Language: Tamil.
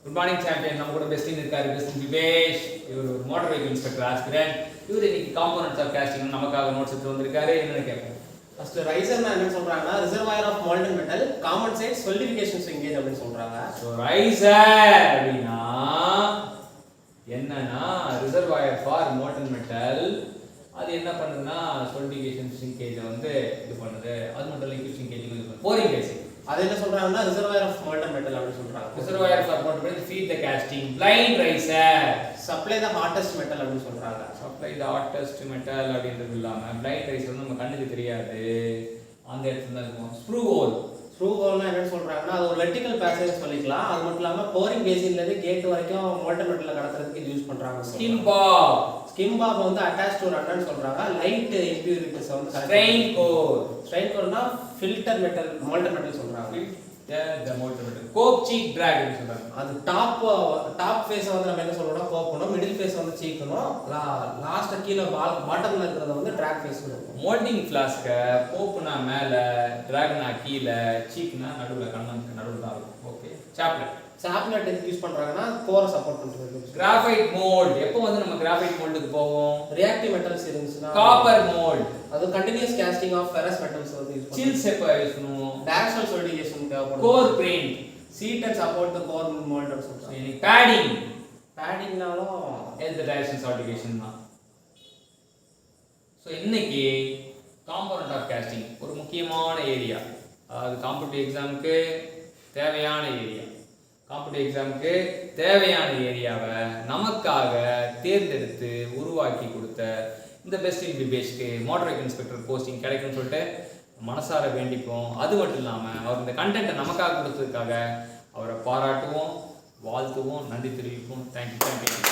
Good morning champion. நம்ம கூட பெஸ்டிங் இருக்காரு, பெஸ்ட் விவேஷ். இவர் ஒரு மோட்டார் வெஹிக்கிள் இன்ஸ்பெக்டர் ஆஸ்பிரண்ட். இவர் இன்னைக்கு காம்போனன்ட்ஸ் ஆஃப் காஸ்டிங் நமக்காக நோட்ஸ் எடுத்து வந்திருக்காரு. என்னன்னு கேட்போம். ஃபர்ஸ்ட் ரைசர்னா என்ன சொல்றாங்கன்னா reservoir of molten metal compensate solidification engage அப்படின்னு சொல்றாங்க. ஸோ ரைசர் அப்படின்னா என்னன்னா ரிசர்வாயர் ஃபார் மால்டன் மெட்டல். அது என்ன பண்ணுதுன்னா சொலிடிஃபிகேஷன் சிங்கேஜ் வந்து இது பண்ணுது. அது மட்டும் இல்லை, லிக்விட் சிங்கேஜ் இது பண்ணுது. Pouring basin. அது என்ன சொல்றாங்கன்னா ரிசர்வாயர் ஆஃப் மால்டன் மெட்டல் அப்படின்னு சொல்றாங்க. Reservoir for molten metal feed the casting. Blind riser supply the hottest metal அப்படின்னு சொல்றாங்க. சப்ளை த ஹாட்டஸ்ட் மெட்டல் அப்படின்றது இல்லாமல் பிளைண்ட் ரைஸ் வந்து நம்ம கண்ணுக்கு தெரியாது, அந்த இடத்துல தான் இருக்கும். Screw whole. ஸ்க்ரூ ஹோல்னா என்ன சொல்றாங்கன்னா அது ஒரு வெர்டிகல் பேசேஜ் சொல்லிக்கலாம். அது மட்டும் இல்லாமல் போரிங் பேசின்ல இருந்து கேட் வரைக்கும் மால்டன் மெட்டல் கடத்துறதுக்கு இது யூஸ் பண்றாங்க. Skim bob. ஸ்கிம் பாப் வந்து அட்டாச் டு ரன்னர்னு சொல்றாங்க. லைட் இம்பியூரிட்டிஸ் வந்து ஸ்ட்ரெயின் கோர். ஸ்ட்ரெயின் கோர்னா ஃபில்டர் மெட்டல் மால்டன் மெட்டல் சொல்றாங்க. the molten metal. Cope cheek drag னு சொல்றாங்க. அது டாப் ஃபேஸ் வந்து நம்ம என்ன சொல்றோம்னா கோப்னும், மிடில் ஃபேஸ் வந்து சீக்கணும், லாஸ்ட் கீழ பாட்டம்ல இருக்கிறது வந்து டிராக் ஃபேஸ் சொல்லுவோம். மோல்டிங் ஃப்ளாஸ்க கோப்னா மேல, டிராக்னா கீழ, சீக்னா நடுவுல, கண்ணனுக்கு நடுவுல தான் இருக்கும். ஓகே. சாப்லெட் எதுக்கு யூஸ் பண்றாங்கன்னா கோரை சப்போர்ட் பண்றது. Graphite mould. எப்போ வந்து நம்ம கிராஃபைட் மோல்டுக்கு போவோம்? ரியாக்டிவ் மெட்டல்ஸ் இருந்துச்சுனா காப்பர் மோல்ட். அது continuous casting of ferrous metals வந்து யூஸ் பண்ணுவோம். சில்ஸ் எப்போ யூஸ் பண்ணுவோம்? டைரக்ஷனல் சொலிடிஃபிகேஷன் தேவைப்படும். Core print. Seat and support the core mould னு சொல்றாங்க. பேடிங்னாலும் இந்த டைரக்ஷனல் சொலிடிஃபிகேஷன் தான். சோ இன்னைக்கு காம்போனன்ட் ஆஃப் காஸ்டிங் ஒரு முக்கியமான ஏரியா. அது காம்படிட்டிவ் எக்ஸாமுக்கு தேவையான ஏரியா. காம்படிட்டிவ் எக்ஸாமுக்கு தேவையான ஏரியாவை நமக்காக தேர்ந்தெடுத்து உருவாக்கி கொடுத்த இந்த பெஸ்டிங் விவேஷ்க்கு மோட்டார் வெஹிக்கிள் இன்ஸ்பெக்டர் போஸ்டிங் கிடைக்கும்னு சொல்லிட்டு மனசார வேண்டிப்போம். அது மட்டும் இல்லாமல் அவர் இந்த கண்டென்ட்டை நமக்காக கொடுத்ததுக்காக அவரை பாராட்டுவோம், வாழ்த்துவோம், நன்றி தெரிவிப்போம். தேங்க்யூ.